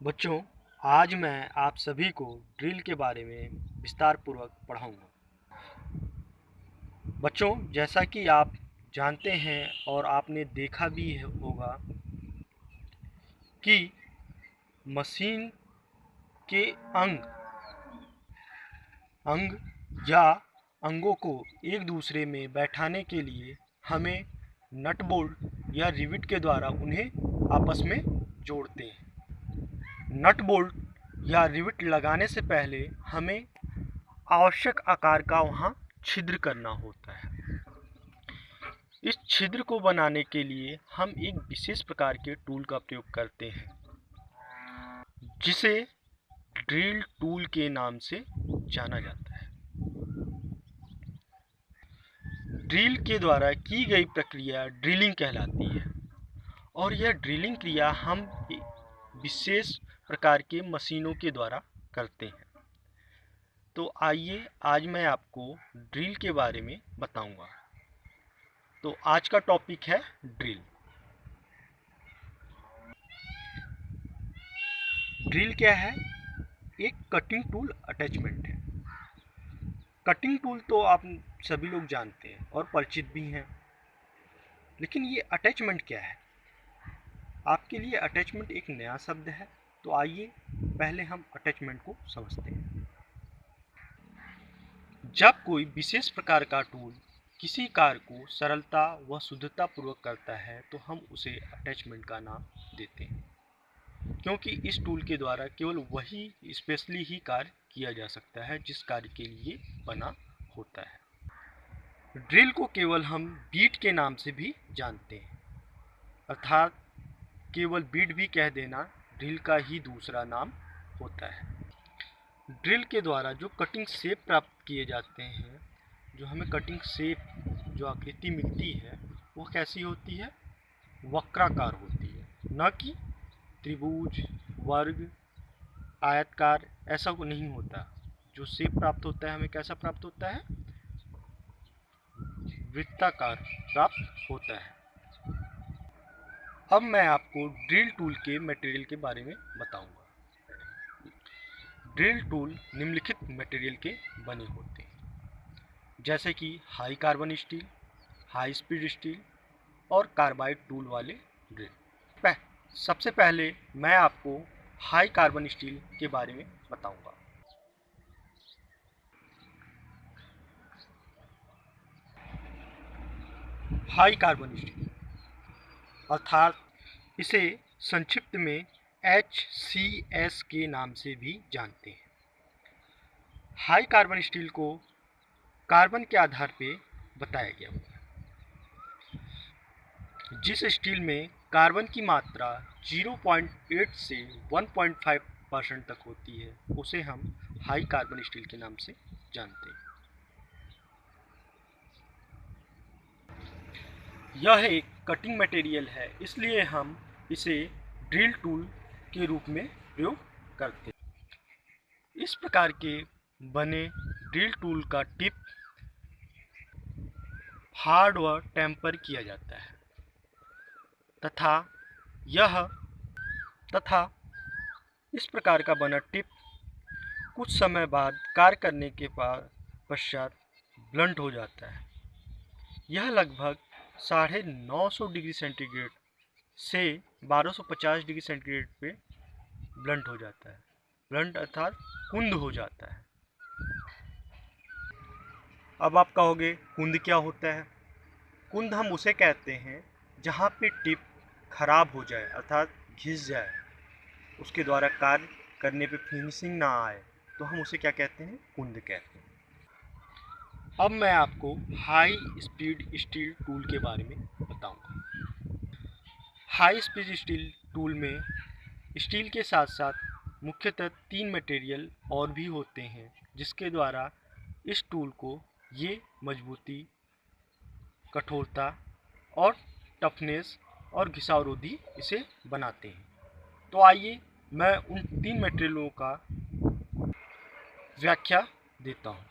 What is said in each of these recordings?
बच्चों, आज मैं आप सभी को ड्रिल के बारे में विस्तार पूर्वक पढ़ाऊंगा। बच्चों, जैसा कि आप जानते हैं और आपने देखा भी होगा कि मशीन के अंग अंग या अंगों को एक दूसरे में बैठाने के लिए हमें नट बोल्ट या रिविट के द्वारा उन्हें आपस में जोड़ते हैं। नट बोल्ट या रिविट लगाने से पहले हमें आवश्यक आकार का वहाँ छिद्र करना होता है। इस छिद्र को बनाने के लिए हम एक विशेष प्रकार के टूल का प्रयोग करते हैं, जिसे ड्रिल टूल के नाम से जाना जाता है। ड्रिल के द्वारा की गई प्रक्रिया ड्रिलिंग कहलाती है और यह ड्रिलिंग क्रिया हम विशेष प्रकार के मशीनों के द्वारा करते हैं। तो आइए आज मैं आपको ड्रिल के बारे में बताऊंगा। तो आज का टॉपिक है ड्रिल। ड्रिल क्या है? एक कटिंग टूल अटैचमेंट है। कटिंग टूल तो आप सभी लोग जानते हैं और परिचित भी हैं, लेकिन ये अटैचमेंट क्या है? आपके लिए अटैचमेंट एक नया शब्द है। तो आइए पहले हम अटैचमेंट को समझते हैं। जब कोई विशेष प्रकार का टूल किसी कार्य को सरलता व शुद्धता पूर्वक करता है तो हम उसे अटैचमेंट का नाम देते हैं, क्योंकि इस टूल के द्वारा केवल वही स्पेशली ही कार्य किया जा सकता है जिस कार्य के लिए बना होता है। ड्रिल को केवल हम बीट के नाम से भी जानते हैं, अर्थात केवल बीट भी कह देना ड्रिल का ही दूसरा नाम होता है। ड्रिल के द्वारा जो कटिंग शेप प्राप्त किए जाते हैं, जो हमें कटिंग शेप, जो आकृति मिलती है, वो कैसी होती है? वक्राकार होती है, न कि त्रिभुज, वर्ग, आयतकार। ऐसा को नहीं होता। जो शेप प्राप्त होता है हमें कैसा प्राप्त होता है? वृत्ताकार प्राप्त होता है। अब मैं आपको ड्रिल टूल के मटेरियल के बारे में बताऊंगा। ड्रिल टूल निम्नलिखित मटेरियल के बने होते हैं, जैसे कि high carbon steel, high speed steel और कार्बाइड टूल वाले ड्रिल। सबसे पहले मैं आपको हाई कार्बन स्टील के बारे में बताऊंगा। हाई कार्बन स्टील अर्थात इसे संक्षिप्त में HCS के नाम से भी जानते हैं। हाई कार्बन स्टील को कार्बन के आधार पर बताया गया है। जिस स्टील में कार्बन की मात्रा 0.8 से 1.5% तक होती है, उसे हम हाई कार्बन स्टील के नाम से जानते हैं। यह एक कटिंग मटेरियल है, इसलिए हम इसे ड्रिल टूल के रूप में प्रयोग करते हैं। इस प्रकार के बने ड्रिल टूल का टिप हार्ड व टेम्पर किया जाता है तथा इस प्रकार का बना टिप कुछ समय बाद कार्य करने के पश्चात ब्लंट हो जाता है। यह लगभग 950 डिग्री सेंटीग्रेड से 1250 डिग्री सेंटीग्रेड पे ब्लंट हो जाता है। ब्लंट अर्थात कुंद हो जाता है। अब आप कहोगे कुंद क्या होता है? कुंद हम उसे कहते हैं जहाँ पे टिप खराब हो जाए, अर्थात घिस जाए, उसके द्वारा कार्य करने पे फिनिशिंग ना आए, तो हम उसे क्या कहते हैं? कुंद कहते हैं। अब मैं आपको हाई स्पीड स्टील टूल के बारे में बताऊंगा। हाई स्पीड स्टील टूल में स्टील के साथ साथ मुख्यतः 3 मटेरियल और भी होते हैं, जिसके द्वारा इस टूल को ये मजबूती, कठोरता और टफनेस और घिसावरोधी इसे बनाते हैं। तो आइए मैं उन 3 मटेरियलों का व्याख्या देता हूँ।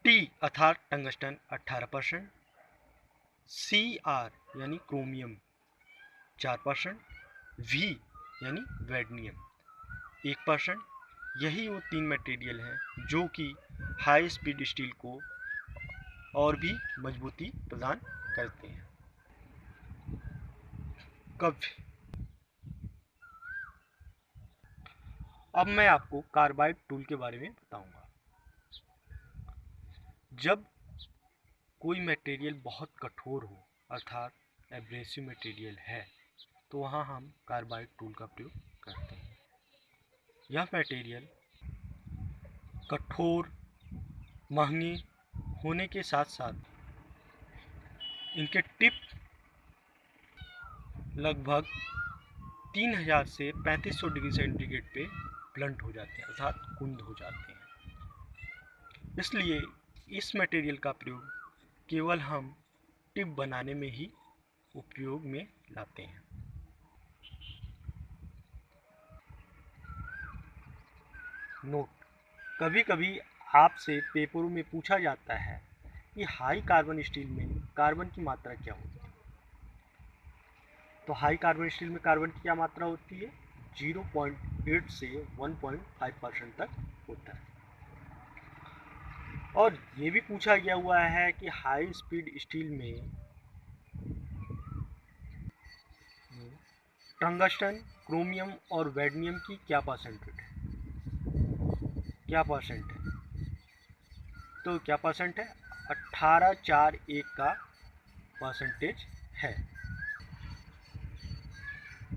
टी अर्थात टंगस्टन 18%, Cr यानी क्रोमियम 4%, V यानी वैडनियम 1%। यही वो 3 मटेरियल हैं जो कि हाई स्पीड स्टील को और भी मजबूती प्रदान करते हैं। अब मैं आपको कार्बाइड टूल के बारे में बताऊंगा। जब कोई मटेरियल बहुत कठोर हो अर्थात एब्रेसिव मटेरियल है तो वहाँ हम कार्बाइड टूल का प्रयोग करते हैं। यह मटेरियल कठोर महंगे होने के साथ साथ इनके टिप लगभग 3000 से 3500 डिग्री सेंटीग्रेड पे ब्लंट हो जाते हैं अर्थात कुंद हो जाते हैं। इसलिए इस मटेरियल का प्रयोग केवल हम टिप बनाने में ही उपयोग में लाते हैं। नोट: कभी कभी आपसे पेपरों में पूछा जाता है कि हाई कार्बन स्टील में कार्बन की मात्रा क्या होती है। तो हाई कार्बन स्टील में कार्बन की क्या मात्रा होती है? 0.8 से 1.5% तक होता है। और ये भी पूछा गया हुआ है कि हाई स्पीड स्टील में टंगस्टन, क्रोमियम और वैडनियम की क्या परसेंटेज है? क्या परसेंट है? तो क्या परसेंट है? 1841 का परसेंटेज है।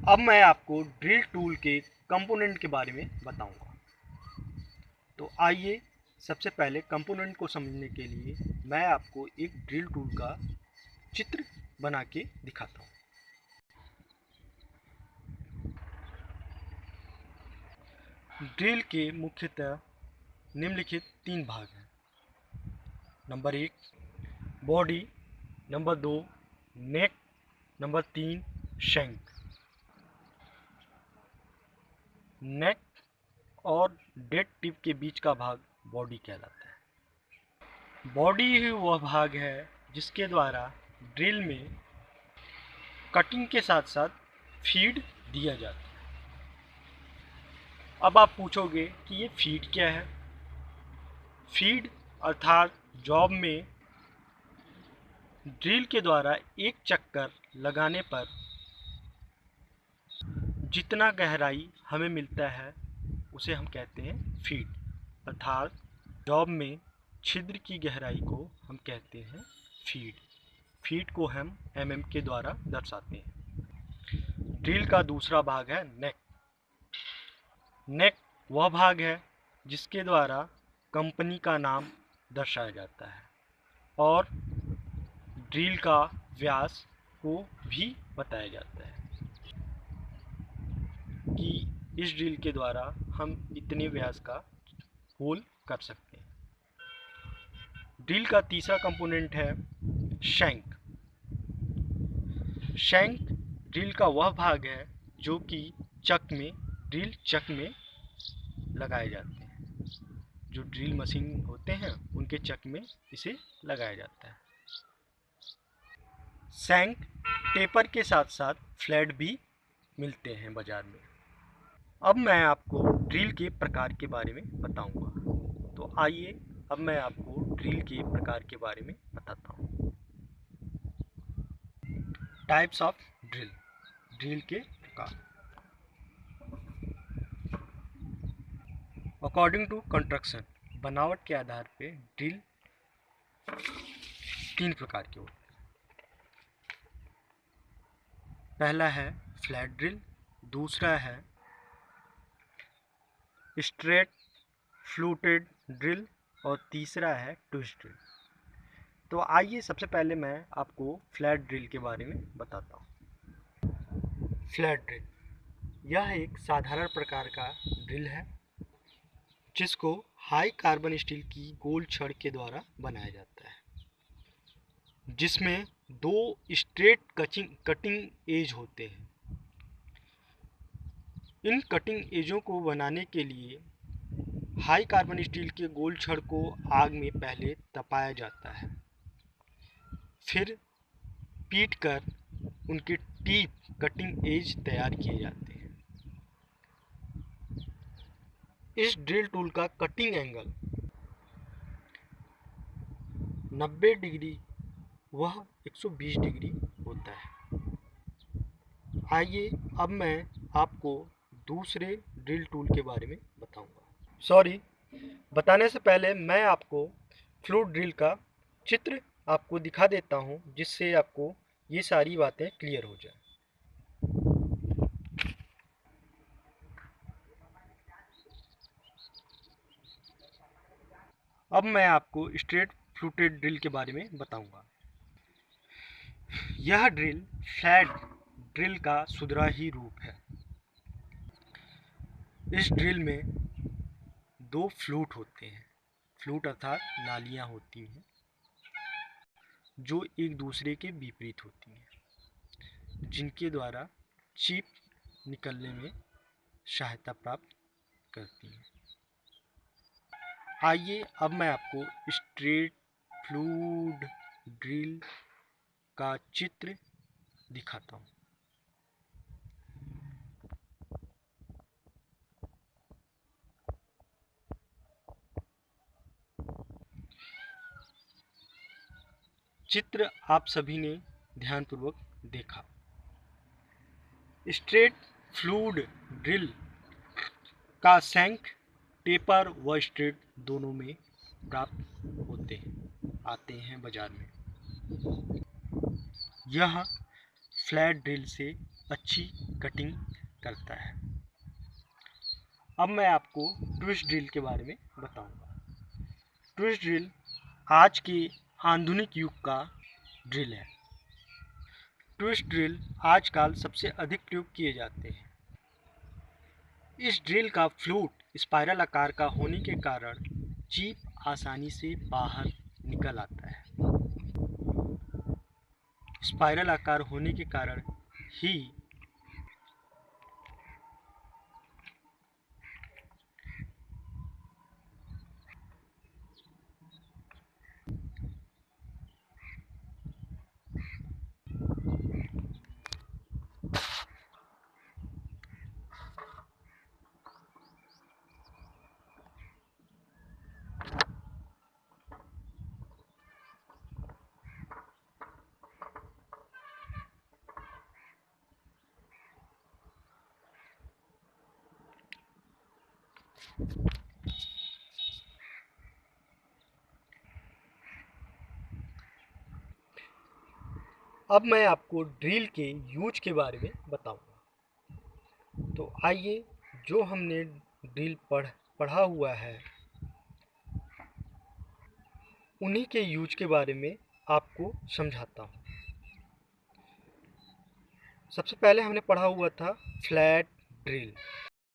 अब मैं आपको ड्रिल टूल के कंपोनेंट के बारे में बताऊंगा। तो आइए सबसे पहले कंपोनेंट को समझने के लिए मैं आपको एक ड्रिल टूल का चित्र बना के दिखाता हूँ। ड्रिल के मुख्यतः निम्नलिखित 3 भाग हैं। नंबर 1 बॉडी, नंबर 2 नेक, नंबर 3 शैंक। नेक और डेड टिप के बीच का भाग बॉडी कहलाता है। बॉडी ही वह भाग है जिसके द्वारा ड्रिल में कटिंग के साथ साथ फीड दिया जाता है। अब आप पूछोगे कि ये फीड क्या है? फीड अर्थात जॉब में ड्रिल के द्वारा एक चक्कर लगाने पर जितना गहराई हमें मिलता है उसे हम कहते हैं फीड, अर्थात जॉब में छिद्र की गहराई को हम कहते हैं फीड। फीड को हम mm के द्वारा दर्शाते हैं। ड्रिल का दूसरा भाग है नेक। नेक वह भाग है जिसके द्वारा कंपनी का नाम दर्शाया जाता है और ड्रिल का व्यास को भी बताया जाता है कि इस ड्रिल के द्वारा हम इतने व्यास का होल कर सकते हैं। ड्रिल का तीसरा कंपोनेंट है शैंक। शैंक ड्रिल का वह भाग है जो कि ड्रिल चक में लगाए जाते हैं। जो ड्रिल मशीन होते हैं उनके चक में इसे लगाया जाता है। शैंक टेपर के साथ साथ फ्लैट भी मिलते हैं बाजार में। अब मैं आपको ड्रिल के प्रकार के बारे में बताऊंगा। तो आइए अब मैं आपको ड्रिल के प्रकार के बारे में बताता हूँ। टाइप्स ऑफ ड्रिल, ड्रिल के प्रकार। अकॉर्डिंग टू कंस्ट्रक्शन, बनावट के आधार पे ड्रिल 3 प्रकार के होते हैं। पहला है फ्लैट ड्रिल, दूसरा है स्ट्रेट फ्लूटेड ड्रिल और तीसरा है ट्विस्ट ड्रिल। तो आइए सबसे पहले मैं आपको फ्लैट ड्रिल के बारे में बताता हूँ। फ्लैट ड्रिल यह एक साधारण प्रकार का ड्रिल है जिसको हाई कार्बन स्टील की गोल छड़ के द्वारा बनाया जाता है, जिसमें 2 स्ट्रेट कटिंग एज होते हैं। इन कटिंग एजों को बनाने के लिए हाई कार्बन स्टील के गोल छड़ को आग में पहले तपाया जाता है, फिर पीट कर उनके टीप कटिंग एज तैयार किए जाते हैं। इस ड्रिल टूल का कटिंग एंगल 90 डिग्री वह 120 डिग्री होता है। आइए अब मैं आपको दूसरे ड्रिल टूल के बारे में बताऊंगा। सॉरी, बताने से पहले मैं आपको फ्लूट ड्रिल का चित्र आपको दिखा देता हूं, जिससे आपको ये सारी बातें क्लियर हो जाए। अब मैं आपको स्ट्रेट फ्लूटेड ड्रिल के बारे में बताऊंगा। यह ड्रिल फ्लैट ड्रिल का सुधरा ही रूप है। इस ड्रिल में दो फ्लूट होते हैं। फ्लूट अर्थात नालियां होती हैं जो एक दूसरे के विपरीत होती हैं, जिनके द्वारा चिप निकलने में सहायता प्राप्त करती हैं। आइए अब मैं आपको स्ट्रेट फ्लूड ड्रिल का चित्र दिखाता हूँ। चित्र आप सभी ने ध्यानपूर्वक देखा। स्ट्रेट फ्लूड ड्रिल का शंक टेपर व स्ट्रेट दोनों में प्राप्त आते हैं बाजार में। यह फ्लैट ड्रिल से अच्छी कटिंग करता है। अब मैं आपको ट्विस्ट ड्रिल के बारे में बताऊंगा। ट्विस्ट ड्रिल आज के आधुनिक युग का ड्रिल है। ट्विस्ट ड्रिल आजकल सबसे अधिक प्रयोग किए जाते हैं। इस ड्रिल का फ्लूट स्पाइरल आकार का होने के कारण चिप आसानी से बाहर निकल आता है। स्पाइरल आकार होने के कारण ही अब मैं आपको ड्रिल के यूज के बारे में बताऊंगा। तो आइए, जो हमने ड्रिल पढ़ा हुआ है उन्हीं के यूज के बारे में आपको समझाता हूँ। सबसे पहले हमने पढ़ा हुआ था फ्लैट ड्रिल।